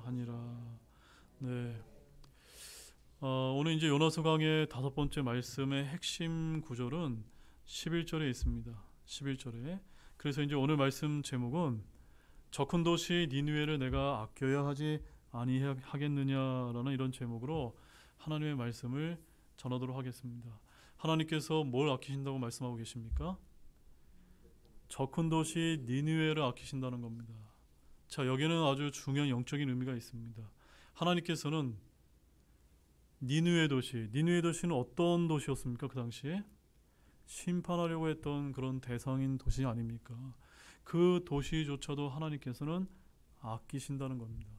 하니라. 네. 오늘 이제 요나서 강의 5번째 말씀의 핵심 구절은 11절에 있습니다. 11절에. 그래서 이제 오늘 말씀 제목은 저 큰 도시 니느웨를 내가 아껴야 하지 아니하겠느냐라는 이런 제목으로 하나님의 말씀을 전하도록 하겠습니다. 하나님께서 뭘 아끼신다고 말씀하고 계십니까? 저 큰 도시 니느웨를 아끼신다는 겁니다. 자, 여기는 아주 중요한 영적인 의미가 있습니다. 하나님께서는 니느웨 도시는 어떤 도시였습니까? 그 당시에 심판하려고 했던 그런 대상인 도시 아닙니까? 그 도시조차도 하나님께서는 아끼신다는 겁니다.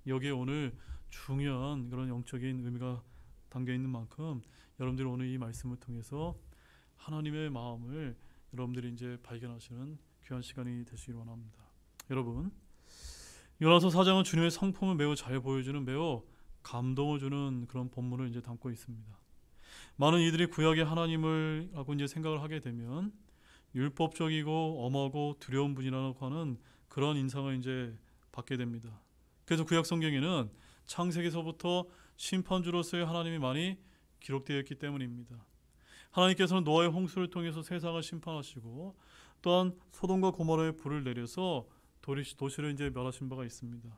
여기에 오늘 중요한 그런 영적인 의미가 담겨 있는 만큼 여러분들이 오늘 이 말씀을 통해서 하나님의 마음을 여러분들이 이제 발견하시는 귀한 시간이 되시길 원합니다. 여러분, 요나서 4장은 주님의 성품을 매우 잘 보여주는 매우 감동을 주는 그런 본문을 이제 담고 있습니다. 많은 이들이 구약의 하나님을 하고 이제 생각을 하게 되면 율법적이고 엄하고 두려운 분이라고 하는 그런 인상을 이제 받게 됩니다. 그래서 구약 성경에는 창세기서부터 심판주로서의 하나님이 많이 기록되어 있기 때문입니다. 하나님께서는 노아의 홍수를 통해서 세상을 심판하시고 또한 소돔과 고모라에 불을 내려서 도시를 이제 멸하신 바가 있습니다.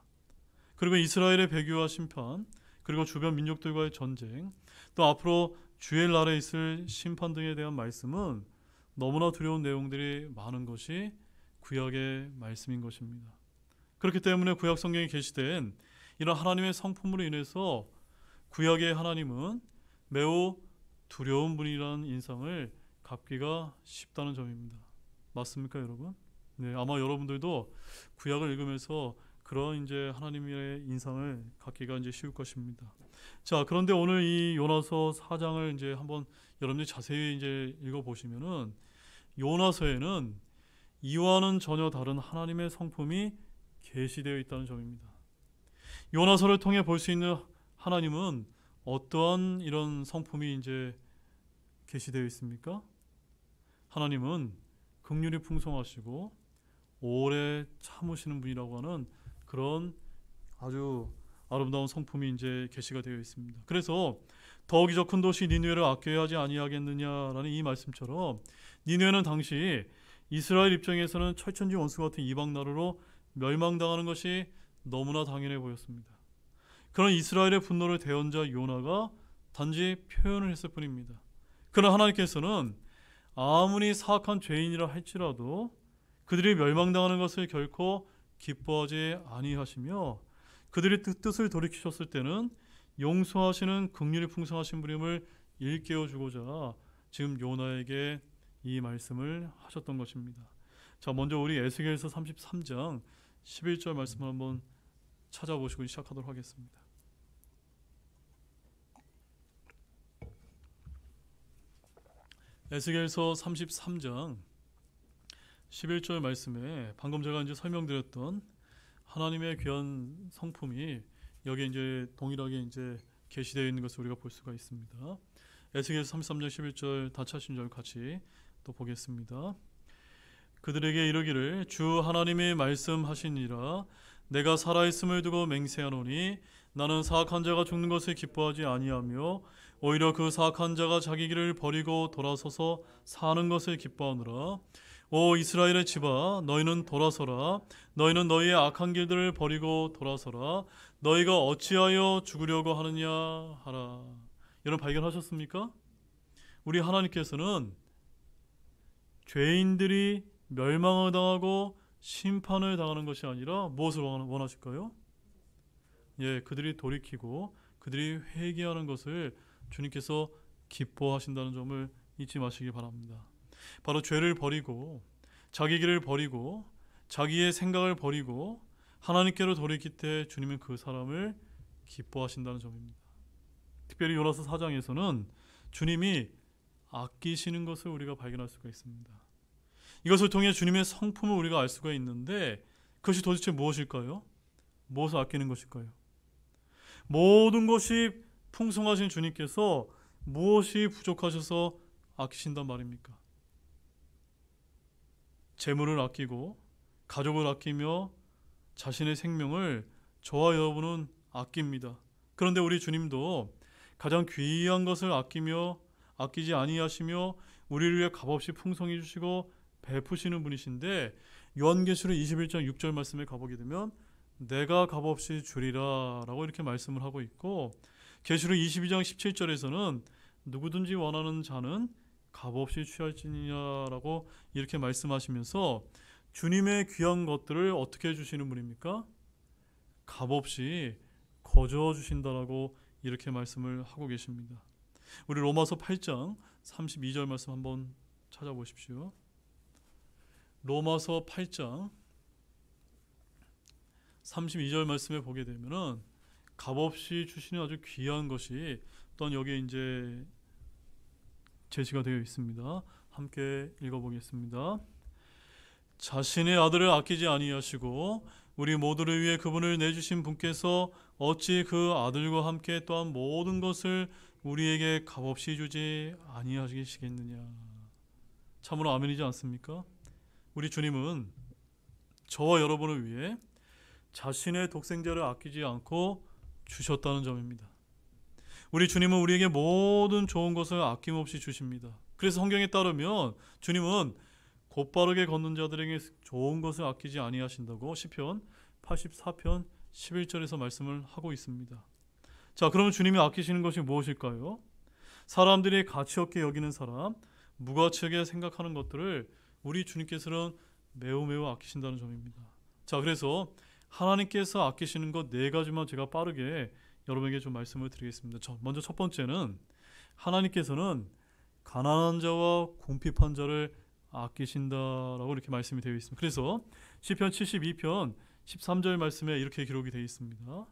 그리고 이스라엘의 배교와 심판, 그리고 주변 민족들과의 전쟁, 또 앞으로 주의 날에 있을 심판 등에 대한 말씀은 너무나 두려운 내용들이 많은 것이 구약의 말씀인 것입니다. 그렇기 때문에 구약 성경에 게시된 이런 하나님의 성품으로 인해서 구약의 하나님은 매우 두려운 분이라는 인상을 갖기가 쉽다는 점입니다. 맞습니까, 여러분? 네, 아마 여러분들도 구약을 읽으면서 그런 이제 하나님의 인상을 갖기가 이제 쉬울 것입니다. 자, 그런데 오늘 이 요나서 4장을 이제 한번 여러분들이 자세히 이제 읽어보시면은 요나서에는 이와는 전혀 다른 하나님의 성품이 계시되어 있다는 점입니다. 요나서를 통해 볼 수 있는 하나님은 어떠한 이런 성품이 이제 계시되어 있습니까? 하나님은 긍휼이 풍성하시고 오래 참으시는 분이라고 하는 그런 아주 아름다운 성품이 이제 계시가 되어 있습니다. 그래서 더욱이 저 큰 도시 니느웨를 아껴야 하지 아니하겠느냐라는 이 말씀처럼 니느웨는 당시 이스라엘 입장에서는 철천지 원수 같은 이방 나라로 멸망당하는 것이 너무나 당연해 보였습니다. 그런 이스라엘의 분노를 대언자 요나가 단지 표현을 했을 뿐입니다. 그러나 하나님께서는 아무리 사악한 죄인이라 할지라도 그들이 멸망당하는 것을 결코 기뻐하지 아니하시며 그들이 뜻을 돌이키셨을 때는 용서하시는 긍휼이 풍성하신 분임을 일깨워 주고자 지금 요나에게 이 말씀을 하셨던 것입니다. 자, 먼저 우리 에스겔서 33장 11절 말씀을 한번 찾아보시고 시작하도록 하겠습니다. 에스겔서 33장 11절 말씀에 방금 제가 이제 설명드렸던 하나님의 귀한 성품이 여기에 이제 동일하게 이제 계시되어 있는 것을 우리가 볼 수가 있습니다. 에스겔서 33장 11절 다 찾으신 절 같이 또 보겠습니다. 그들에게 이르기를 주 하나님이 말씀하시니라 내가 살아있음을 두고 맹세하노니 나는 사악한 자가 죽는 것을 기뻐하지 아니하며 오히려 그 사악한 자가 자기 길을 버리고 돌아서서 사는 것을 기뻐하노라. 오 이스라엘의 집아 너희는 돌아서라. 너희는 너희의 악한 길들을 버리고 돌아서라. 너희가 어찌하여 죽으려고 하느냐 하라. 여러분 발견하셨습니까? 우리 하나님께서는 죄인들이 멸망을 당하고 심판을 당하는 것이 아니라 무엇을 원하실까요? 예, 그들이 돌이키고 그들이 회개하는 것을 주님께서 기뻐하신다는 점을 잊지 마시기 바랍니다. 바로 죄를 버리고 자기 길을 버리고 자기의 생각을 버리고 하나님께로 돌이킬 때 주님은 그 사람을 기뻐하신다는 점입니다. 특별히 요나서 4장에서는 주님이 아끼시는 것을 우리가 발견할 수가 있습니다. 이것을 통해 주님의 성품을 우리가 알 수가 있는데 그것이 도대체 무엇일까요? 무엇을 아끼는 것일까요? 모든 것이 풍성하신 주님께서 무엇이 부족하셔서 아끼신단 말입니까? 재물을 아끼고 가족을 아끼며 자신의 생명을 저와 여러분은 아낍니다. 그런데 우리 주님도 가장 귀한 것을 아끼지 아니하시며 우리를 위해 값없이 풍성히 주시고 베푸시는 분이신데, 요한계시록 21장 6절 말씀에 가보게 되면 내가 값없이 주리라 라고 이렇게 말씀을 하고 있고, 계시록 22장 17절에서는 누구든지 원하는 자는 값없이 취할지니라라고 이렇게 말씀하시면서 주님의 귀한 것들을 어떻게 해주시는 분입니까? 값없이 거저어 주신다라고 이렇게 말씀을 하고 계십니다. 우리 로마서 8장 32절 말씀 한번 찾아보십시오. 로마서 8장 32절 말씀에 보게 되면은 값없이 주시는 아주 귀한 것이 또한 여기에 이제 제시가 되어 있습니다. 함께 읽어보겠습니다. 자신의 아들을 아끼지 아니하시고 우리 모두를 위해 그분을 내주신 분께서 어찌 그 아들과 함께 또한 모든 것을 우리에게 값없이 주지 아니하시겠느냐. 참으로 아멘이지 않습니까? 우리 주님은 저와 여러분을 위해 자신의 독생자를 아끼지 않고 주셨다는 점입니다. 우리 주님은 우리에게 모든 좋은 것을 아낌없이 주십니다. 그래서 성경에 따르면 주님은 곧바르게 걷는 자들에게 좋은 것을 아끼지 아니하신다고 시편 84편 11절에서 말씀을 하고 있습니다. 자, 그러면 주님이 아끼시는 것이 무엇일까요? 사람들이 가치 없게 여기는 사람, 무가치하게 생각하는 것들을 우리 주님께서는 매우 아끼신다는 점입니다. 자, 그래서 하나님께서 아끼시는 것 4가지만 제가 빠르게 여러분에게 좀 말씀을 드리겠습니다. 먼저 첫 번째는 하나님께서는 가난한 자와 궁핍한 자를 아끼신다라고 이렇게 말씀이 되어 있습니다. 그래서 시편 72편 13절 말씀에 이렇게 기록이 되어 있습니다.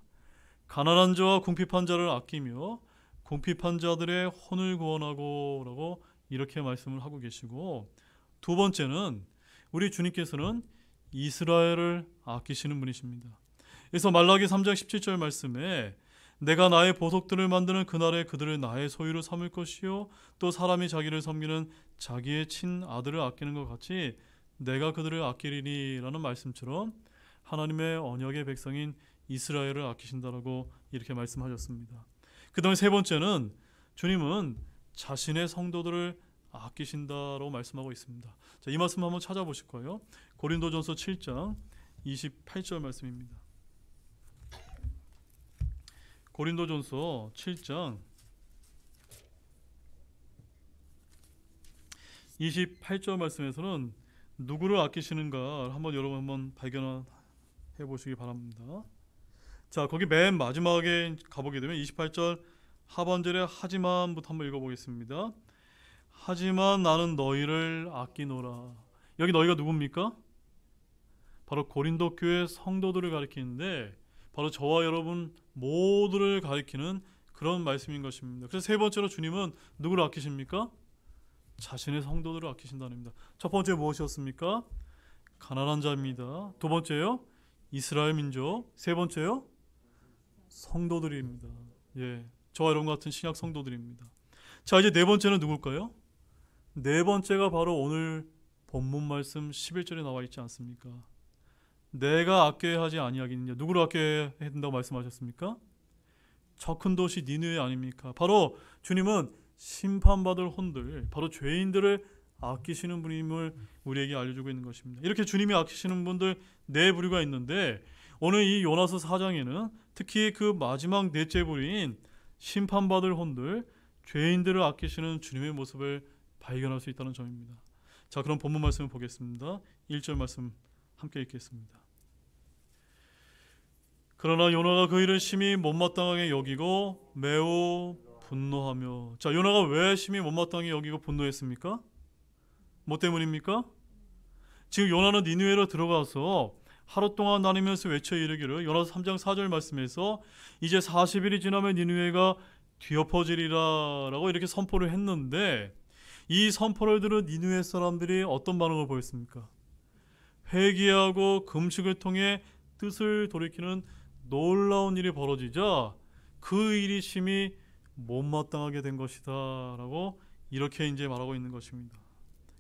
가난한 자와 궁핍한 자를 아끼며 궁핍한 자들의 혼을 구원하고 라고 이렇게 말씀을 하고 계시고, 두 번째는 우리 주님께서는 이스라엘을 아끼시는 분이십니다. 그래서 말라기 3장 17절 말씀에 내가 나의 보석들을 만드는 그날에 그들을 나의 소유로 삼을 것이요 또 사람이 자기를 섬기는 자기의 친아들을 아끼는 것 같이 내가 그들을 아끼리니 라는 말씀처럼 하나님의 언약의 백성인 이스라엘을 아끼신다라고 이렇게 말씀하셨습니다. 그 다음에 세 번째는 주님은 자신의 성도들을 아끼신다라고 말씀하고 있습니다. 자, 이 말씀 한번 찾아보실 거예요. 고린도전서 7장 28절 말씀입니다. 고린도전서 7장 28절 말씀에서는 누구를 아끼시는가 여러분 한번 발견해 보시기 바랍니다. 자, 거기 맨 마지막에 가보게 되면 28절 하반절에 하지만부터 한번 읽어보겠습니다. 하지만 나는 너희를 아끼노라. 여기 너희가 누굽니까? 바로 고린도 교회 성도들을 가리키는데 바로 저와 여러분 모두를 가리키는 그런 말씀인 것입니다. 그래서 세 번째로 주님은 누구를 아끼십니까? 자신의 성도들을 아끼신다는 겁니다. 첫 번째 무엇이었습니까? 가난한 자입니다. 두 번째요, 이스라엘 민족. 세 번째요, 성도들입니다. 예, 저와 여러분 같은 신약 성도들입니다. 자, 이제 네 번째는 누굴까요? 네 번째가 바로 오늘 본문 말씀 11절에 나와 있지 않습니까? 내가 아껴야 하지 아니하겠느냐. 누구를 아껴야 된다고 말씀하셨습니까? 저 큰 도시 니느웨 아닙니까? 바로 주님은 심판받을 혼들, 바로 죄인들을 아끼시는 분임을 우리에게 알려주고 있는 것입니다. 이렇게 주님이 아끼시는 분들 네 부류가 있는데 오늘 이 요나서 4장에는 특히 그 마지막 넷째 부류인 심판받을 혼들, 죄인들을 아끼시는 주님의 모습을 발견할 수 있다는 점입니다. 자, 그럼 본문 말씀을 보겠습니다. 1절 말씀 함께 읽겠습니다. 그러나 요나가 그 일을 심히 못마땅하게 여기고 매우 분노하며. 자, 요나가 왜 심히 못마땅하게 여기고 분노했습니까? 뭐 때문입니까? 지금 요나는 니느웨로 들어가서 하루 동안 다니면서 외쳐 이르기를, 요나서 3장 4절 말씀에서 이제 40일이 지나면 니느웨가 뒤엎어지리라 라고 이렇게 선포를 했는데, 이 선포를 들은 니느웨 사람들이 어떤 반응을 보였습니까? 회개하고 금식을 통해 뜻을 돌이키는 놀라운 일이 벌어지자 그 일이 심히 못마땅하게 된 것이다 라고 이렇게 이제 말하고 있는 것입니다.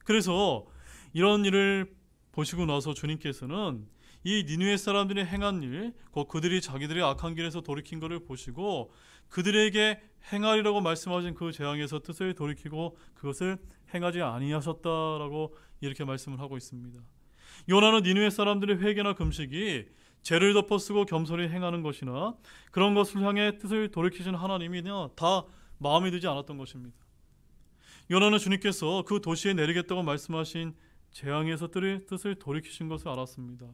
그래서 이런 일을 보시고 나서 주님께서는 이 니느웨 사람들이 행한 일, 곧 그들이 자기들의 악한 길에서 돌이킨 것을 보시고 그들에게 행하리라고 말씀하신 그 재앙에서 뜻을 돌이키고 그것을 행하지 아니하셨다라고 이렇게 말씀을 하고 있습니다. 요나는 니느웨 사람들의 회개나 금식이 죄를 덮어쓰고 겸손히 행하는 것이나 그런 것을 향해 뜻을 돌이키신 하나님이나 다 마음에 들지 않았던 것입니다. 요나는 주님께서 그 도시에 내리겠다고 말씀하신 재앙에서 뜻을 돌이키신 것을 알았습니다.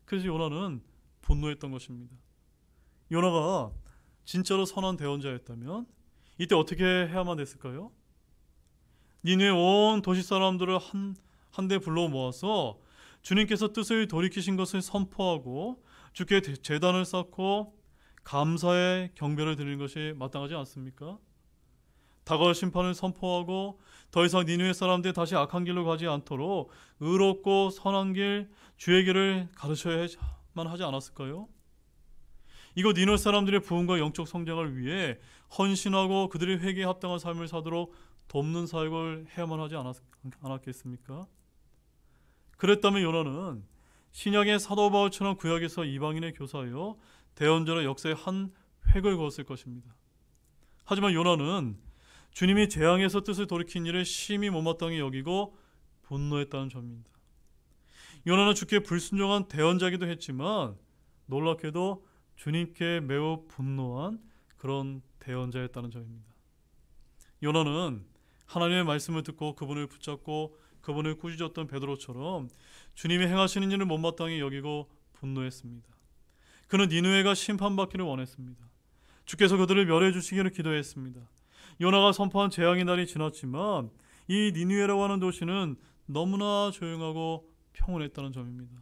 그래서 요나는 분노했던 것입니다. 요나가 진짜로 선한 대언자였다면 이때 어떻게 해야만 됐을까요? 니느웨 온 도시 사람들을 한데 불러 모아서 주님께서 뜻을 돌이키신 것을 선포하고 주께 제단을 쌓고 감사의 경배를 드리는 것이 마땅하지 않습니까? 다가올 심판을 선포하고 더 이상 니느웨 사람들이 다시 악한 길로 가지 않도록 의롭고 선한 길, 주의 길을 가르쳐야만 하지 않았을까요? 이거 니느웨 사람들의 부흥과 영적 성장을 위해 헌신하고 그들의 회개에 합당한 삶을 사도록 돕는 사역을 해야만 하지 않았겠습니까? 그랬다면 요나는 신약의 사도 바울처럼 구약에서 이방인의 교사여 대언자로 역사의 한 획을 그었을 것입니다. 하지만 요나는 주님이 재앙에서 뜻을 돌이킨 일을 심히 못마땅히 여기고 분노했다는 점입니다. 요나는 주께 불순종한 대언자이기도 했지만 놀랍게도 주님께 매우 분노한 그런 대언자였다는 점입니다. 요나는 하나님의 말씀을 듣고 그분을 붙잡고 그분을 꾸짖었던 베드로처럼 주님이 행하시는 일을 못마땅히 여기고 분노했습니다. 그는 니느웨가 심판받기를 원했습니다. 주께서 그들을 멸해 주시기를 기도했습니다. 요나가 선포한 재앙의 날이 지났지만 이 니느웨라고 하는 도시는 너무나 조용하고 평온했다는 점입니다.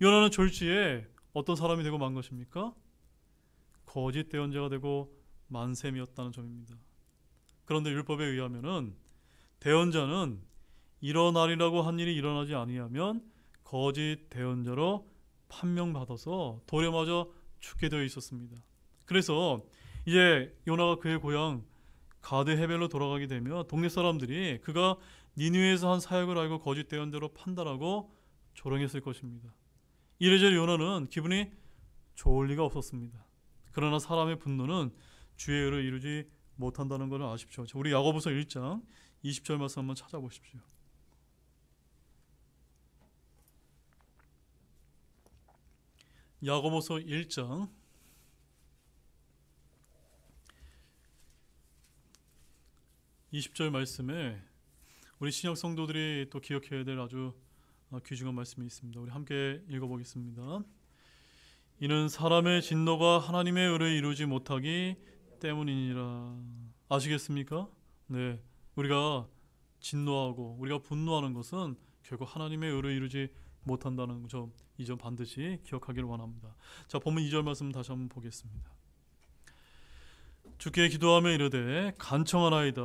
요나는 졸지에 어떤 사람이 되고 만 것입니까? 거짓 대언자가 되고 만 셈이었다는 점입니다. 그런데 율법에 의하면은 대언자는 일어나리라고 한 일이 일어나지 아니하면 거짓 대언자로 판명받아서 돌에 맞아 죽게 되어 있었습니다. 그래서 이제 요나가 그의 고향 가드 헤벨로 돌아가게 되면 동네 사람들이 그가 니느웨에서 한 사역을 알고 거짓 대언자로 판단하고 조롱했을 것입니다. 이래저래 요나는 기분이 좋을 리가 없었습니다. 그러나 사람의 분노는 주의 의를 이루지 못한다는 것을 아십시오. 우리 야고보서 1장 20절 말씀 한번 찾아보십시오. 야고보서 1장 20절 말씀에 우리 신약 성도들이 또 기억해야 될 아주 귀중한 말씀이 있습니다. 우리 함께 읽어보겠습니다. 이는 사람의 진노가 하나님의 의를 이루지 못하기 때문이니라. 아시겠습니까? 네, 우리가 진노하고 우리가 분노하는 것은 결국 하나님의 의를 이루지 못한다는 점, 이 점 반드시 기억하기를 원합니다. 자, 본문 2절 말씀 다시 한번 보겠습니다. 주께 기도하며 이르되 간청하나이다.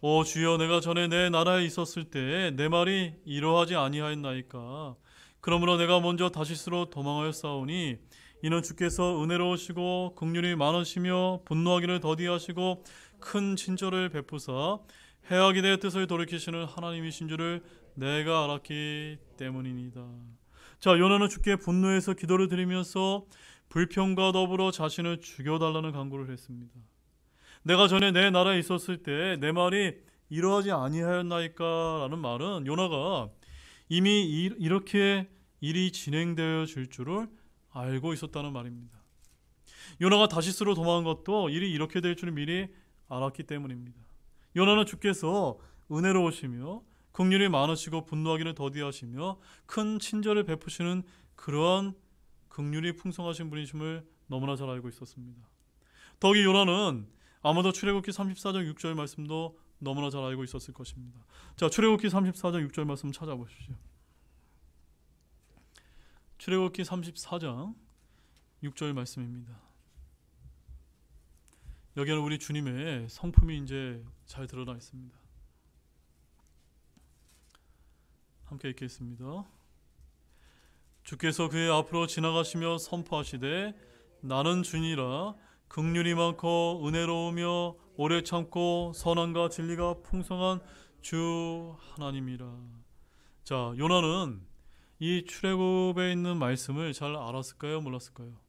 오 주여, 내가 전에 내 나라에 있었을 때 내 말이 이러하지 아니하였나이까. 그러므로 내가 먼저 다시스로 도망하였사오니 이는 주께서 은혜로우시고 긍휼이 많으시며 분노하기를 더디하시고 큰 친절을 베푸사 해악이 내 뜻을 돌이키시는 하나님이신 줄을 내가 알았기 때문이니이다. 자, 요나는 주께 분노해서 기도를 드리면서 불평과 더불어 자신을 죽여달라는 간구를 했습니다. 내가 전에 내 나라에 있었을 때 내 말이 이러하지 아니하였나이까 라는 말은 요나가 이미 이렇게 일이 진행되어질 줄을 알고 있었다는 말입니다. 요나가 다시스로 도망한 것도 일이 이렇게 될 줄을 미리 알았기 때문입니다. 요나는 주께서 은혜로우시며 긍휼이 많으시고 분노하기를 더디하시며 큰 친절을 베푸시는 그러한 긍휼이 풍성하신 분이심을 너무나 잘 알고 있었습니다. 더욱이 요나는 아마도 출애굽기 34장 6절 말씀도 너무나 잘 알고 있었을 것입니다. 자, 출애굽기 34장 6절 말씀 찾아보십시오. 출애굽기 34장 6절 말씀입니다. 여기는 우리 주님의 성품이 이제 잘 드러나 있습니다. 함께 읽겠습니다. 주께서 그의 앞으로 지나가시며 선포하시되 나는 주니라. 긍휼이 많고 은혜로우며 오래 참고 선함과 진리가 풍성한 주 하나님이라. 자, 요나는 이 출애굽에 있는 말씀을 잘 알았을까요? 몰랐을까요?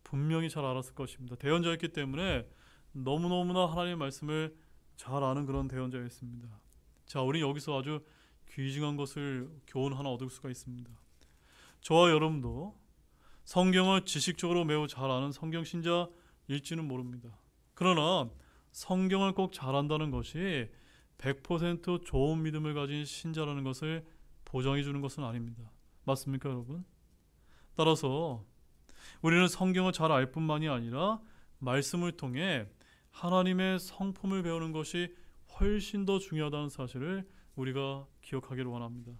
분명히 잘 알았을 것입니다. 대언자였기 때문에 너무너무나 하나님의 말씀을 잘 아는 그런 대언자였습니다. 자, 우리 여기서 아주 귀중한 것을 교훈 하나 얻을 수가 있습니다. 저와 여러분도 성경을 지식적으로 매우 잘 아는 성경 신자일지는 모릅니다. 그러나 성경을 꼭 잘 안다는 것이 100% 좋은 믿음을 가진 신자라는 것을 보장해 주는 것은 아닙니다. 맞습니까, 여러분? 따라서 우리는 성경을 잘 알 뿐만이 아니라 말씀을 통해 하나님의 성품을 배우는 것이 훨씬 더 중요하다는 사실을 우리가 기억하기를 원합니다.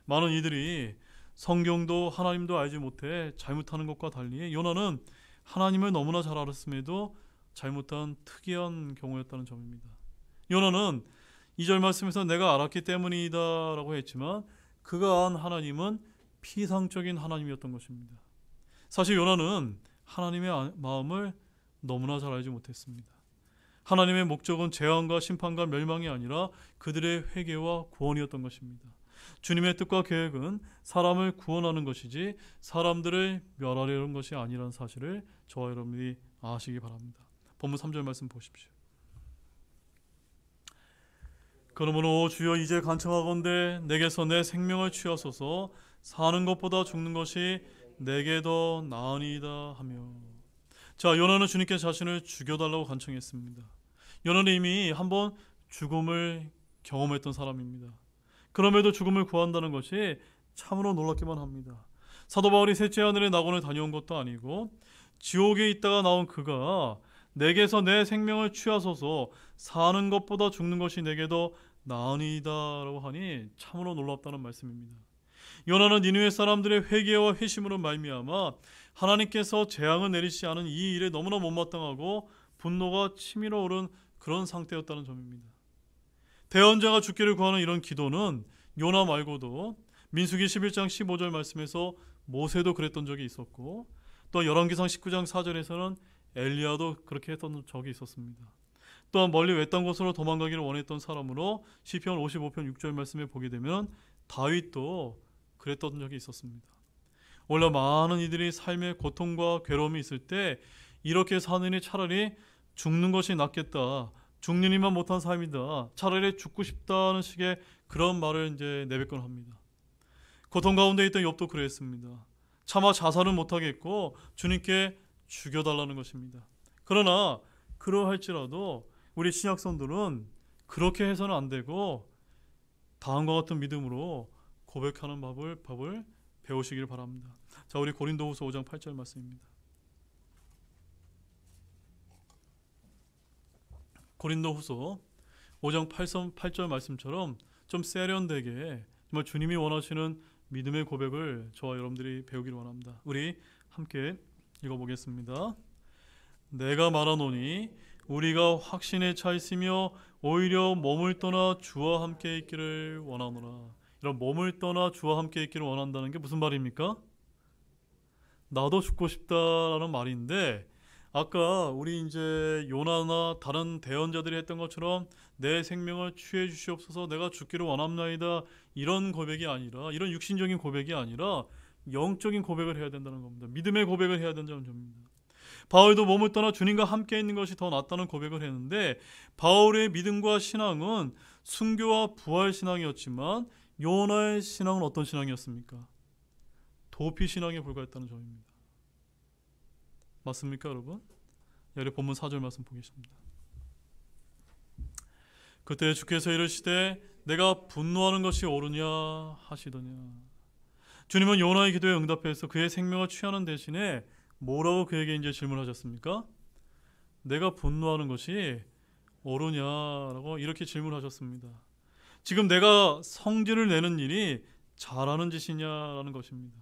많은 이들이 성경도 하나님도 알지 못해 잘못하는 것과 달리 요나는 하나님을 너무나 잘 알았음에도 잘못한 특이한 경우였다는 점입니다. 요나는 2절 말씀에서 내가 알았기 때문이다 라고 했지만 그가 안 하나님은 피상적인 하나님이었던 것입니다. 사실 요나는 하나님의 마음을 너무나 잘 알지 못했습니다. 하나님의 목적은 재앙과 심판과 멸망이 아니라 그들의 회개와 구원이었던 것입니다. 주님의 뜻과 계획은 사람을 구원하는 것이지 사람들을 멸하려는 것이 아니라는 사실을 저와 여러분이 아시기 바랍니다. 본문 3절 말씀 보십시오. 그러므로 주여 이제 간청하건대 내게서 내 생명을 취하소서 사는 것보다 죽는 것이 내게 더 나으니이다 하며. 자, 요나는 주님께 자신을 죽여달라고 간청했습니다. 요나는 이미 한번 죽음을 경험했던 사람입니다. 그럼에도 죽음을 구한다는 것이 참으로 놀랍기만 합니다. 사도 바울이 셋째 하늘의 낙원을 다녀온 것도 아니고 지옥에 있다가 나온 그가 내게서 내 생명을 취하소서 사는 것보다 죽는 것이 내게 더 나으니이다 라고 하니 참으로 놀랍다는 말씀입니다. 요나는 니느웨 사람들의 회개와 회심으로 말미암아 하나님께서 재앙을 내리시지 않은 이 일에 너무나 못마땅하고 분노가 치밀어 오른 그런 상태였다는 점입니다. 대언자가 죽기를 구하는 이런 기도는 요나 말고도 민수기 11장 15절 말씀에서 모세도 그랬던 적이 있었고 또 열왕기상 19장 4절에서는 엘리야도 그렇게 했던 적이 있었습니다. 또한 멀리 외딴 곳으로 도망가기를 원했던 사람으로 시편 55편 6절 말씀에 보게 되면 다윗도 그랬던 적이 있었습니다. 원래 많은 이들이 삶의 고통과 괴로움이 있을 때 이렇게 사느니 차라리 죽는 것이 낫겠다. 죽는 이만 못한 삶이다. 차라리 죽고 싶다는 식의 그런 말을 이제 내뱉곤 합니다. 고통 가운데 있던 욥도 그랬습니다. 차마 자살은 못하겠고 주님께 죽여달라는 것입니다. 그러나 그러할지라도 우리 신약성들은 그렇게 해서는 안 되고 다음과 같은 믿음으로 고백하는 법을 배우시길 바랍니다. 자, 우리 고린도후서 5장 8절 말씀입니다. 고린도후서 5장 8절 말씀처럼 좀 세련되게 정말 주님이 원하시는 믿음의 고백을 저와 여러분들이 배우기를 원합니다. 우리 함께 읽어보겠습니다. 내가 말하노니 우리가 확신에 차 있으며 오히려 몸을 떠나 주와 함께 있기를 원하노라. 이런 몸을 떠나 주와 함께 있기를 원한다는 게 무슨 말입니까? 나도 죽고 싶다라는 말인데 아까 우리 이제 요나나 다른 대언자들이 했던 것처럼 내 생명을 취해 주시옵소서 내가 죽기를 원합나이다 이런 고백이 아니라 이런 육신적인 고백이 아니라 영적인 고백을 해야 된다는 겁니다. 믿음의 고백을 해야 된다는 점입니다. 바울도 몸을 떠나 주님과 함께 있는 것이 더 낫다는 고백을 했는데 바울의 믿음과 신앙은 순교와 부활 신앙이었지만 요나의 신앙은 어떤 신앙이었습니까? 도피 신앙에 불과했다는 점입니다. 맞습니까, 여러분? 여기 본문 4절 말씀 보겠습니다. 그때 주께서 이르시되 내가 분노하는 것이 옳으냐 하시더냐. 주님은 요나의 기도에 응답해서 그의 생명을 취하는 대신에 뭐라고 그에게 이제 질문하셨습니까? 내가 분노하는 것이 옳으냐라고 이렇게 질문하셨습니다. 지금 내가 성질을 내는 일이 잘하는 짓이냐라는 것입니다.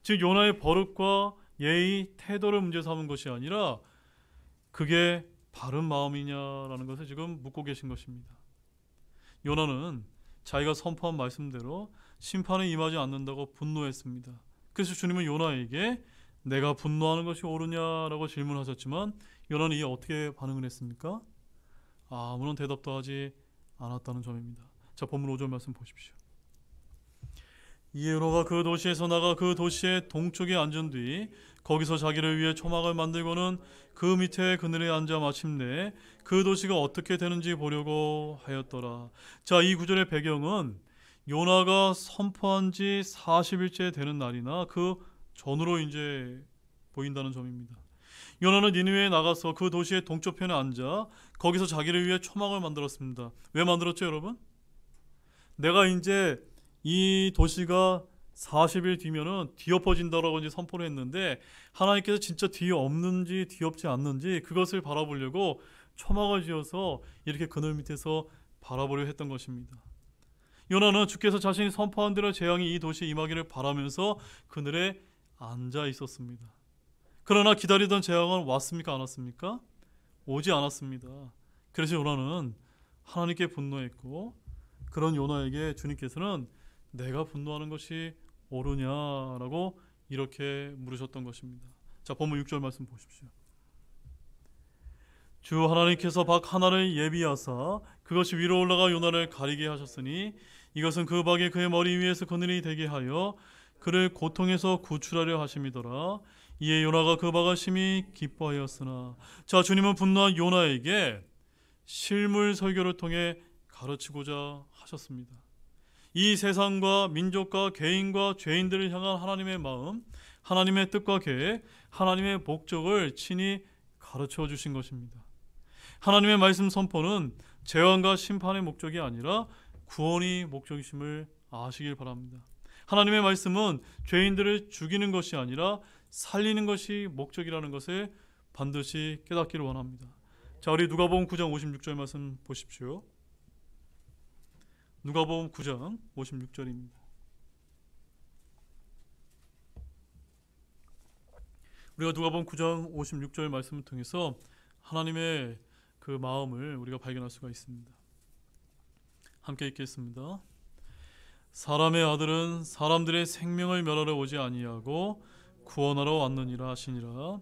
즉 요나의 버릇과 예의, 태도를 문제 삼은 것이 아니라 그게 바른 마음이냐라는 것을 지금 묻고 계신 것입니다. 요나는 자기가 선포한 말씀대로 심판에 임하지 않는다고 분노했습니다. 그래서 주님은 요나에게 내가 분노하는 것이 옳으냐라고 질문하셨지만 요나는 이에 어떻게 반응을 했습니까? 아무런 대답도 하지 않았다는 점입니다. 자, 본문 5절 말씀 보십시오. 이에 요나가 그 도시에서 나가 그 도시의 동쪽에 앉은 뒤 거기서 자기를 위해 초막을 만들고는 그 밑에 그늘에 앉아 마침내 그 도시가 어떻게 되는지 보려고 하였더라. 자, 이 구절의 배경은 요나가 선포한 지 40일째 되는 날이나 그 전으로 이제 보인다는 점입니다. 요나는 니느웨에 나가서 그 도시의 동쪽편에 앉아 거기서 자기를 위해 초막을 만들었습니다. 왜 만들었죠, 여러분? 내가 이제 이 도시가 40일 뒤면은 뒤엎어진다라고 이제 선포를 했는데, 하나님께서 진짜 뒤엎는지 뒤엎지 않는지 그것을 바라보려고 초막을 지어서 이렇게 그늘 밑에서 바라보려 했던 것입니다. 요나는 주께서 자신이 선포한 대로 재앙이 이 도시에 임하기를 바라면서 그늘에 앉아 있었습니다. 그러나 기다리던 재앙은 왔습니까? 안 왔습니까? 오지 않았습니다. 그래서 요나는 하나님께 분노했고, 그런 요나에게 주님께서는 내가 분노하는 것이 옳으냐라고 이렇게 물으셨던 것입니다. 자, 본문 6절 말씀 보십시오. 주 하나님께서 박 하나를 예비하사 그것이 위로 올라가 요나를 가리게 하셨으니 이것은 그 박이 그의 머리 위에서 그늘이 되게 하여 그를 고통에서 구출하려 하심이더라. 이에 요나가 그 박을 심히 기뻐하였으나, 자, 주님은 분노한 요나에게 실물 설교를 통해 가르치고자 하셨습니다. 이 세상과 민족과 개인과 죄인들을 향한 하나님의 마음, 하나님의 뜻과 계획, 하나님의 목적을 친히 가르쳐 주신 것입니다. 하나님의 말씀 선포는 재앙과 심판의 목적이 아니라 구원이 목적이심을 아시길 바랍니다. 하나님의 말씀은 죄인들을 죽이는 것이 아니라 살리는 것이 목적이라는 것을 반드시 깨닫기를 원합니다. 자, 우리 누가복음 9장 56절 말씀 보십시오. 누가복음 9장 56절입니다. 우리가 누가복음 9장 56절 말씀을 통해서 하나님의 그 마음을 우리가 발견할 수가 있습니다. 함께 읽겠습니다. 사람의 아들은 사람들의 생명을 멸하러 오지 아니하고 구원하러 왔느니라 하시니라.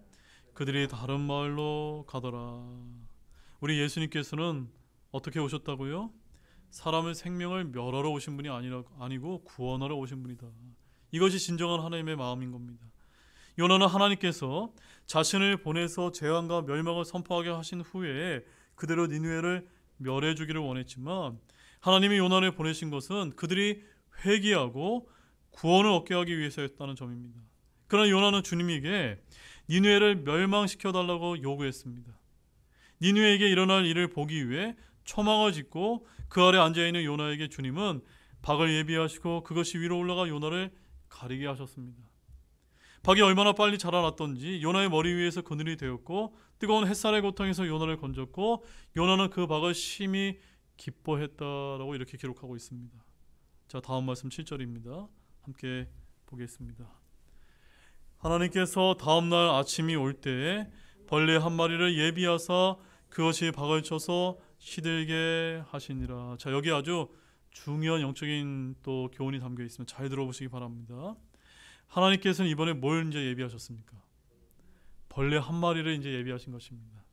그들이 다른 마을로 가더라. 우리 예수님께서는 어떻게 오셨다고요? 사람의 생명을 멸하러 오신 분이 아니고 구원하러 오신 분이다. 이것이 진정한 하나님의 마음인 겁니다. 요나는 하나님께서 자신을 보내서 재앙과 멸망을 선포하게 하신 후에 그대로 니느웨를 멸해 주기를 원했지만, 하나님이 요나를 보내신 것은 그들이 회개하고 구원을 얻게 하기 위해서였다는 점입니다. 그러나 요나는 주님에게 니느웨를 멸망시켜 달라고 요구했습니다. 니느웨에게 일어날 일을 보기 위해 초막을 짓고 그 아래 앉아있는 요나에게 주님은 박을 예비하시고 그것이 위로 올라가 요나를 가리게 하셨습니다. 박이 얼마나 빨리 자라났던지 요나의 머리 위에서 그늘이 되었고, 뜨거운 햇살의 고통에서 요나를 건졌고, 요나는 그 박을 심히 기뻐했다라고 이렇게 기록하고 있습니다. 자, 다음 말씀 7절입니다. 함께 보겠습니다. 하나님께서 다음날 아침이 올 때에 벌레 한 마리를 예비하사 그것이 박을 쳐서 시들게 하시니라. 자, 여기 아주 중요한 영적인 또 교훈이 담겨 있으면 잘 들어보시기 바랍니다. 하나님께서는 이번에 뭘 이제 예비하셨습니까? 벌레 한 마리를 이제 예비하신 것입니다.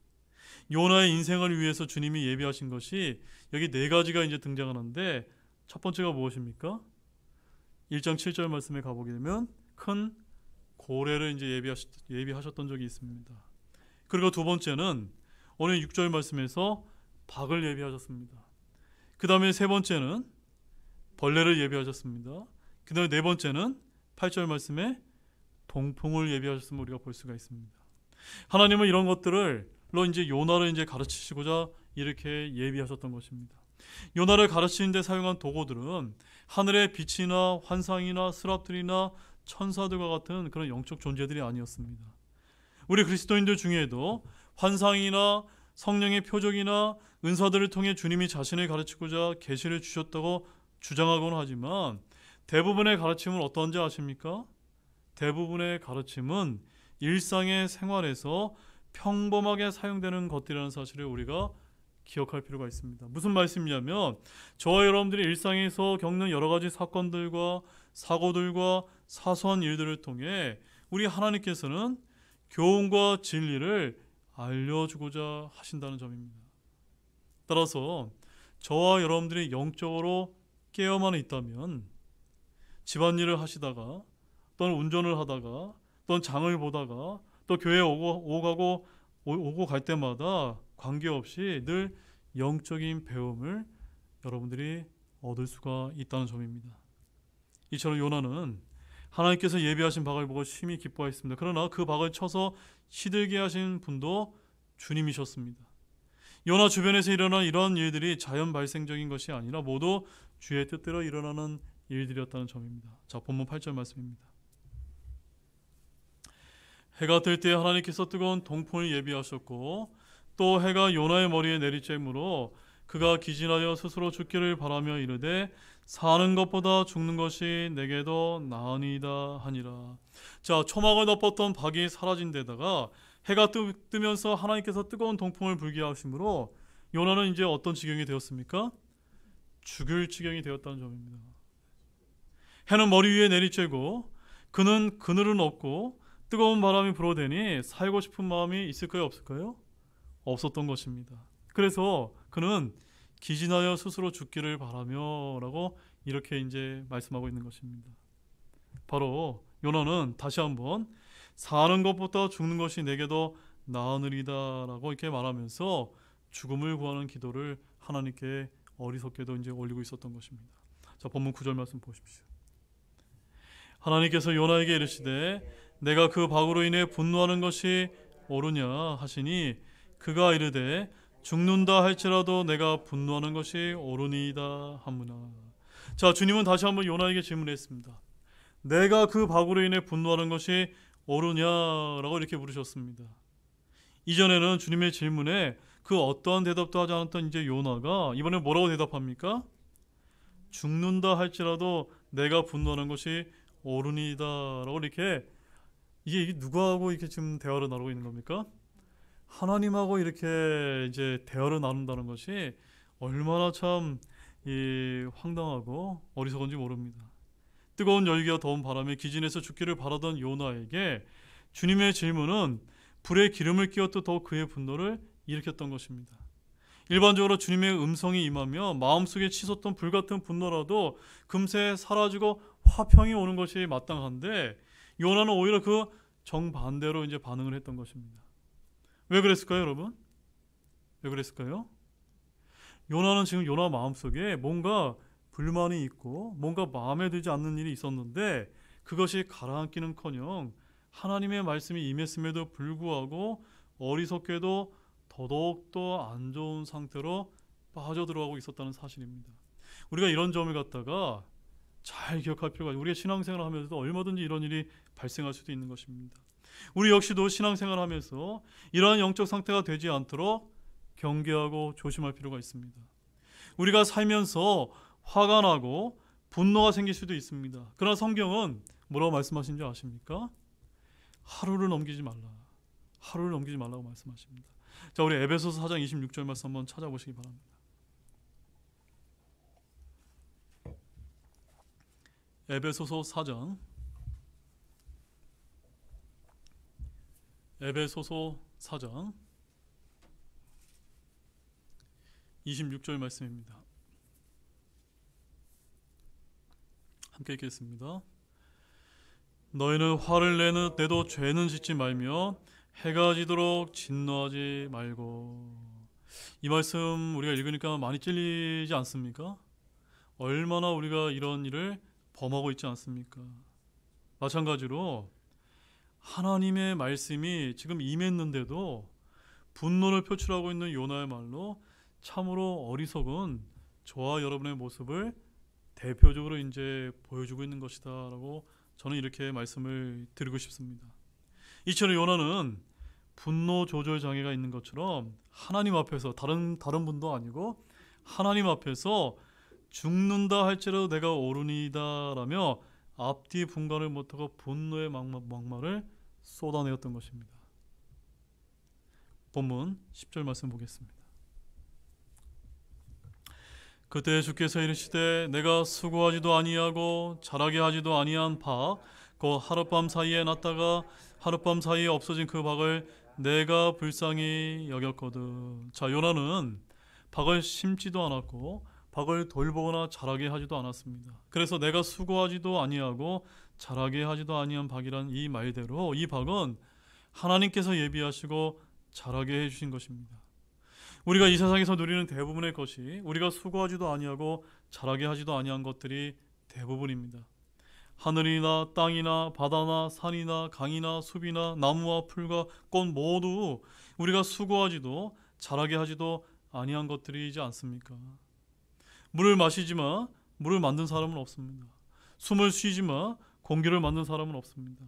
요나의 인생을 위해서 주님이 예비하신 것이 여기 네 가지가 이제 등장하는데, 첫 번째가 무엇입니까? 1장 7절 말씀에 가보게 되면 큰 고래를 이제 예비하셨던 적이 있습니다. 그리고 두 번째는 오늘 6절 말씀에서 박을 예비하셨습니다. 그 다음에 세 번째는 벌레를 예비하셨습니다. 그 다음에 네 번째는 8절 말씀에 동풍을 예비하셨음을 우리가 볼 수가 있습니다. 하나님은 이런 것들로 이제 요나를 이제 가르치시고자 이렇게 예비하셨던 것입니다. 요나를 가르치는 데 사용한 도구들은 하늘의 빛이나 환상이나 스랍들이나 천사들과 같은 그런 영적 존재들이 아니었습니다. 우리 그리스도인들 중에도 환상이나 성령의 표적이나 은사들을 통해 주님이 자신을 가르치고자 계시를 주셨다고 주장하곤 하지만, 대부분의 가르침은 어떤지 아십니까? 대부분의 가르침은 일상의 생활에서 평범하게 사용되는 것들이라는 사실을 우리가 기억할 필요가 있습니다. 무슨 말씀이냐면, 저와 여러분들이 일상에서 겪는 여러 가지 사건들과 사고들과 사소한 일들을 통해 우리 하나님께서는 교훈과 진리를 알려주고자 하신다는 점입니다. 따라서 저와 여러분들이 영적으로 깨어만 있다면 집안일을 하시다가 또는 운전을 하다가 또는 장을 보다가 또 교회에 오고 갈 때마다 관계없이 늘 영적인 배움을 여러분들이 얻을 수가 있다는 점입니다. 이처럼 요나는 하나님께서 예비하신 박을 보고 심히 기뻐했습니다. 그러나 그 박을 쳐서 시들게 하신 분도 주님이셨습니다. 요나 주변에서 일어난 이러한 일들이 자연 발생적인 것이 아니라 모두 주의 뜻대로 일어나는 일들이었다는 점입니다. 자, 본문 8절 말씀입니다. 해가 뜰 때 하나님께서 뜨거운 동풍을 예비하셨고 또 해가 요나의 머리에 내리쬐므로 그가 기진하여 스스로 죽기를 바라며 이르되 사는 것보다 죽는 것이 내게도 나으니이다 하니라. 자, 초막을 덮었던 박이 사라진 데다가 해가 뜨면서 하나님께서 뜨거운 동풍을 불게 하심으로 요나는 이제 어떤 지경이 되었습니까? 죽을 지경이 되었다는 점입니다. 해는 머리 위에 내리쬐고 그는 그늘은 없고 뜨거운 바람이 불어대니 살고 싶은 마음이 있을까요, 없을까요? 없었던 것입니다. 그래서 그는 기진하여 스스로 죽기를 바라며 라고 이렇게 이제 말씀하고 있는 것입니다. 바로 요나는 다시 한번 사는 것보다 죽는 것이 내게도 나으리다 라고 이렇게 말하면서 죽음을 구하는 기도를 하나님께 어리석게도 이제 올리고 있었던 것입니다. 자, 본문 9절 말씀 보십시오. 하나님께서 요나에게 이르시되 내가 그 박으로 인해 분노하는 것이 옳으냐 하시니 그가 이르되 죽는다 할지라도 내가 분노하는 것이 옳으니이다 하무나. 자, 주님은 다시 한번 요나에게 질문했습니다. 내가 그 박으로 인해 분노하는 것이 옳으냐라고 이렇게 물으셨습니다. 이전에는 주님의 질문에 그 어떠한 대답도 하지 않았던 이제 요나가 이번에 뭐라고 대답합니까? 죽는다 할지라도 내가 분노하는 것이 옳으니이다라고 이렇게 이게 누구하고 이렇게 지금 대화를 나누고 있는 겁니까? 하나님하고 이렇게 이제 대화를 나눈다는 것이 얼마나 참 황당하고 어리석은지 모릅니다. 뜨거운 열기와 더운 바람에 기진해서 죽기를 바라던 요나에게 주님의 질문은 불에 기름을 끼얹듯 더욱 그의 분노를 일으켰던 것입니다. 일반적으로 주님의 음성이 임하며 마음속에 치솟던 불같은 분노라도 금세 사라지고 화평이 오는 것이 마땅한데 요나는 오히려 그 정반대로 이제 반응을 했던 것입니다. 왜 그랬을까요, 여러분? 왜 그랬을까요? 요나는 지금 요나 마음속에 뭔가 불만이 있고 뭔가 마음에 들지 않는 일이 있었는데 그것이 가라앉기는커녕 하나님의 말씀이 임했음에도 불구하고 어리석게도 더더욱더 안 좋은 상태로 빠져들어가고 있었다는 사실입니다. 우리가 이런 점을 갖다가 잘 기억할 필요가 있어요. 우리가 신앙생활을 하면서도 얼마든지 이런 일이 발생할 수도 있는 것입니다. 우리 역시도 신앙생활을 하면서 이러한 영적 상태가 되지 않도록 경계하고 조심할 필요가 있습니다. 우리가 살면서 화가 나고 분노가 생길 수도 있습니다. 그러나 성경은 뭐라고 말씀하신 줄 아십니까? 하루를 넘기지 말라. 하루를 넘기지 말라고 말씀하십니다. 자, 우리 에베소서 4장 26절 말씀 한번 찾아보시기 바랍니다. 에베소서 4장 26절 말씀입니다. 함께 읽겠습니다. 너희는 화를 내도 죄는 짓지 말며 해가 지도록 진노하지 말고. 이 말씀 우리가 읽으니까 많이 찔리지 않습니까? 얼마나 우리가 이런 일을 범하고 있지 않습니까? 마찬가지로 하나님의 말씀이 지금 임했는데도 분노를 표출하고 있는 요나의 말로 참으로 어리석은 저와 여러분의 모습을 대표적으로 이제 보여주고 있는 것이다라고 저는 이렇게 말씀을 드리고 싶습니다. 이처럼 요나는 분노 조절 장애가 있는 것처럼 하나님 앞에서 다른 분도 아니고 하나님 앞에서 죽는다 할지라도 내가 옳으니이다라며 앞뒤 분간을 못하고 분노의 막말을 쏟아내었던 것입니다. 본문 10절 말씀 보겠습니다. 그때 주께서 이르시되 내가 수고하지도 아니하고 자라게 하지도 아니한 박 곧 하룻밤 사이에 났다가 하룻밤 사이에 없어진 그 박을 내가 불쌍히 여겼거든. 자, 요나는 박을 심지도 않았고 박을 돌보거나 자라게 하지도 않았습니다. 그래서 내가 수고하지도 아니하고 자라게 하지도 아니한 박이란 이 말대로 이 박은 하나님께서 예비하시고 자라게 해주신 것입니다. 우리가 이 세상에서 누리는 대부분의 것이 우리가 수고하지도 아니하고 자라게 하지도 아니한 것들이 대부분입니다. 하늘이나 땅이나 바다나 산이나 강이나 숲이나 나무와 풀과 꽃 모두 우리가 수고하지도 자라게 하지도 아니한 것들이지 않습니까? 물을 마시지만 물을 만든 사람은 없습니다. 숨을 쉬지만 공기를 만든 사람은 없습니다.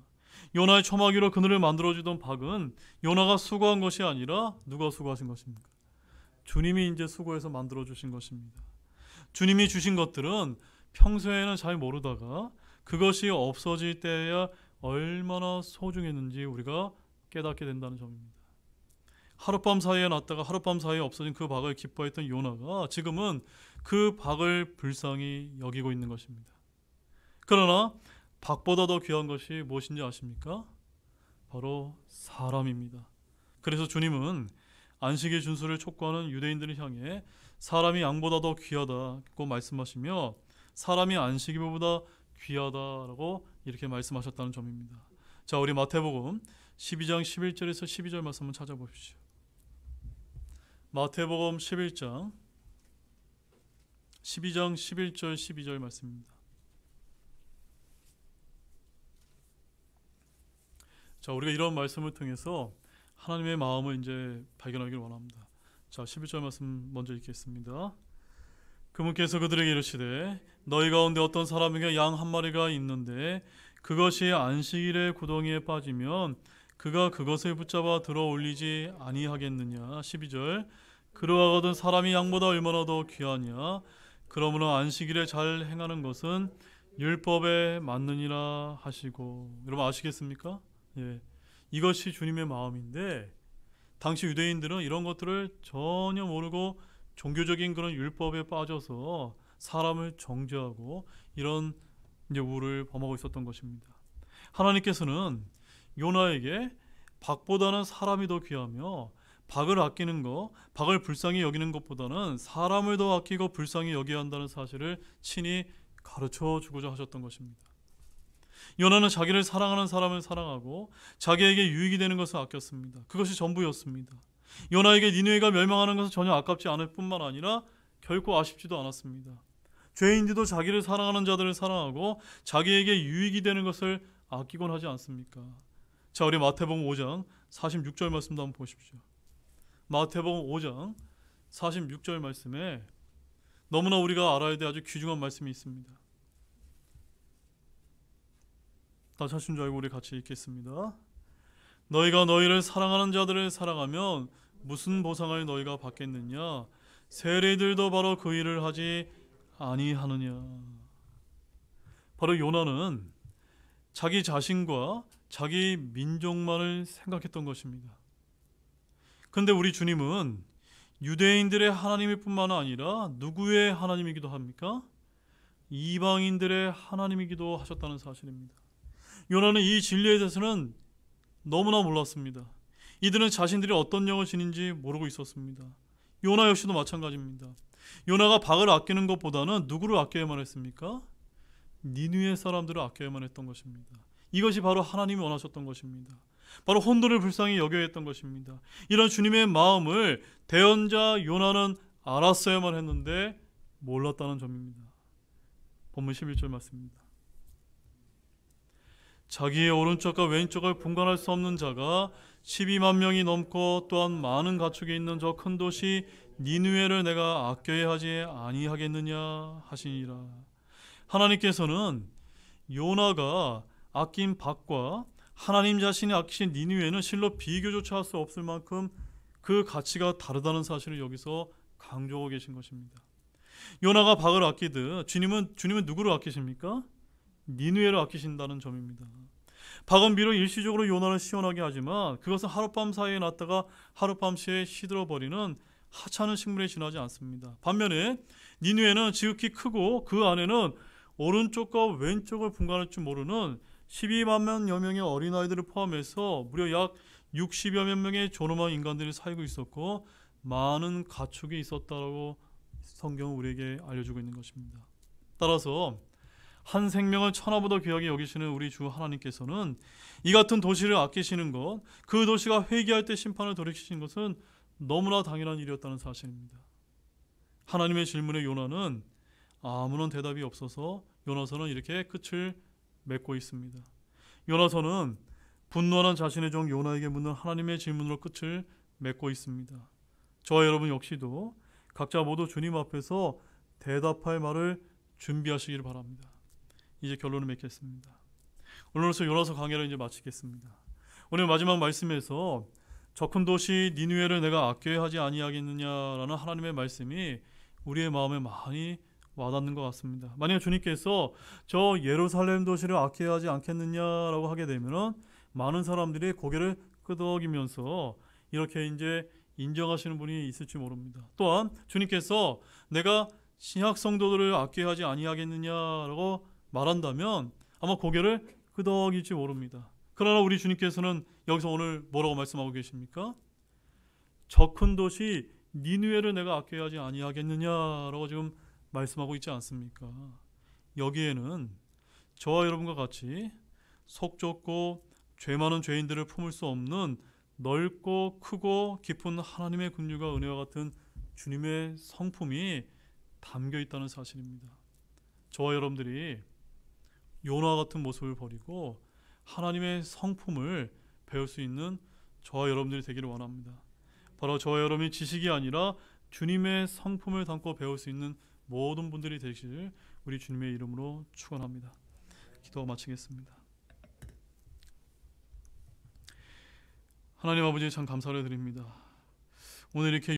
요나의 초마귀로 그늘을 만들어주던 박은 요나가 수고한 것이 아니라 누가 수고하신 것입니까? 주님이 이제 수고해서 만들어주신 것입니다. 주님이 주신 것들은 평소에는 잘 모르다가 그것이 없어질 때야 얼마나 소중했는지 우리가 깨닫게 된다는 점입니다. 하룻밤 사이에 났다가 하룻밤 사이에 없어진 그 박을 기뻐했던 요나가 지금은 그 박을 불쌍히 여기고 있는 것입니다. 그러나 박보다 더 귀한 것이 무엇인지 아십니까? 바로 사람입니다. 그래서 주님은 안식의 준수를 촉구하는 유대인들을 향해 사람이 양보다 더 귀하다고 말씀하시며 사람이 안식일보다 귀하다라고 이렇게 말씀하셨다는 점입니다. 자, 우리 마태복음 12장 11절에서 12절 말씀 한번 찾아보십시오. 마태복음 12장 11절 12절 말씀입니다. 자, 우리가 이런 말씀을 통해서 하나님의 마음을 이제 발견하기를 원합니다. 자, 11절 말씀 먼저 읽겠습니다. 그분께서 그들에게 이르시되 너희 가운데 어떤 사람에게 양 한 마리가 있는데 그것이 안식일의 구덩이에 빠지면 그가 그것을 붙잡아 들어 올리지 아니하겠느냐. 12절 그러하거든 사람이 양보다 얼마나 더 귀하냐. 그러므로 안식일에 잘 행하는 것은 율법에 맞느니라 하시고. 여러분 아시겠습니까? 예, 이것이 주님의 마음인데 당시 유대인들은 이런 것들을 전혀 모르고 종교적인 그런 율법에 빠져서 사람을 정죄하고 이런 이제 우를 범하고 있었던 것입니다. 하나님께서는 요나에게 박보다는 사람이 더 귀하며 박을 아끼는 것, 박을 불쌍히 여기는 것보다는 사람을 더 아끼고 불쌍히 여겨야 한다는 사실을 친히 가르쳐 주고자 하셨던 것입니다. 요나는 자기를 사랑하는 사람을 사랑하고 자기에게 유익이 되는 것을 아꼈습니다. 그것이 전부였습니다. 요나에게 니느웨가 멸망하는 것은 전혀 아깝지 않을 뿐만 아니라 결코 아쉽지도 않았습니다. 죄인들도 자기를 사랑하는 자들을 사랑하고 자기에게 유익이 되는 것을 아끼곤 하지 않습니까? 자, 우리 마태복음 5장 46절 말씀도 한번 보십시오. 마태복음 5장 46절 말씀에 너무나 우리가 알아야 될 아주 귀중한 말씀이 있습니다. 다 찾으신 줄 알고 우리 같이 읽겠습니다. 너희가 너희를 사랑하는 자들을 사랑하면 무슨 보상을 너희가 받겠느냐? 세리들도 바로 그 일을 하지 아니하느냐. 바로 요나는 자기 자신과 자기 민족만을 생각했던 것입니다. 그런데 우리 주님은 유대인들의 하나님일 뿐만 아니라 누구의 하나님이기도 합니까? 이방인들의 하나님이기도 하셨다는 사실입니다. 요나는 이 진리에 대해서는 너무나 몰랐습니다. 이들은 자신들이 어떤 영을 지닌지 모르고 있었습니다. 요나 역시도 마찬가지입니다. 요나가 박을 아끼는 것보다는 누구를 아껴야만 했습니까? 니느웨 사람들을 아껴야만 했던 것입니다. 이것이 바로 하나님이 원하셨던 것입니다. 바로 혼돈을 불쌍히 여겨야 했던 것입니다. 이런 주님의 마음을 대언자 요나는 알았어야만 했는데 몰랐다는 점입니다. 본문 11절 말씀입니다. 자기의 오른쪽과 왼쪽을 분간할 수 없는 자가 12만 명이 넘고 또한 많은 가축이 있는 저 큰 도시 니느웨를 내가 아껴야 하지 아니하겠느냐 하시니라. 하나님께서는 요나가 아낀 박과 하나님 자신이 아끼신 니느웨는 실로 비교조차 할 수 없을 만큼 그 가치가 다르다는 사실을 여기서 강조하고 계신 것입니다. 요나가 박을 아끼듯 주님은 누구를 아끼십니까? 니느웨를 아끼신다는 점입니다. 박은 비록 일시적으로 요나를 시원하게 하지만 그것은 하룻밤 사이에 났다가 하룻밤 새에 시들어버리는 하찮은 식물에 지나지 않습니다. 반면에 니느웨는 지극히 크고 그 안에는 오른쪽과 왼쪽을 분간할 줄 모르는 12만여 명의 어린아이들을 포함해서 무려 약 60여 명의 존엄한 인간들이 살고 있었고 많은 가축이 있었다고 성경은 우리에게 알려주고 있는 것입니다. 따라서 한 생명을 천하보다 귀하게 여기시는 우리 주 하나님께서는 이 같은 도시를 아끼시는 것, 그 도시가 회개할 때 심판을 돌이키신 것은 너무나 당연한 일이었다는 사실입니다. 하나님의 질문에 요나는 아무런 대답이 없어서 요나서는 이렇게 끝을 맺고 있습니다. 요나서는 분노하는 자신의 종 요나에게 묻는 하나님의 질문으로 끝을 맺고 있습니다. 저와 여러분 역시도 각자 모두 주님 앞에서 대답할 말을 준비하시기를 바랍니다. 이제 결론을 맺겠습니다. 오늘로서 요나서 강해를 이제 마치겠습니다. 오늘 마지막 말씀에서 저 큰 도시 니느웨를 내가 아껴야 하지 아니하겠느냐라는 하나님의 말씀이 우리의 마음에 많이 와닿는 것 같습니다. 만약 주님께서 저 예루살렘 도시를 아껴야 하지 않겠느냐라고 하게 되면 많은 사람들이 고개를 끄덕이면서 이렇게 이제 인정하시는 분이 있을지 모릅니다. 또한 주님께서 내가 신약 성도들을 아껴야 하지 아니하겠느냐라고 말한다면 아마 고개를 끄덕일지 모릅니다. 그러나 우리 주님께서는 여기서 오늘 뭐라고 말씀하고 계십니까? 저 큰 도시 니느웨를 내가 아껴야 하지 아니하겠느냐라고 지금 말씀하고 있지 않습니까? 여기에는 저와 여러분과 같이 속 좁고 죄 많은 죄인들을 품을 수 없는 넓고 크고 깊은 하나님의 긍휼과 은혜와 같은 주님의 성품이 담겨 있다는 사실입니다. 저와 여러분들이 요나 같은 모습을 버리고 하나님의 성품을 배울 수 있는 저와 여러분들이 되기를 원합니다. 바로 저와 여러분이 지식이 아니라 주님의 성품을 담고 배울 수 있는 모든 분들이 되시길 우리 주님의 이름으로 축원합니다. 기도 마치겠습니다. 하나님 아버지 참 감사를 드립니다. 오늘 이렇게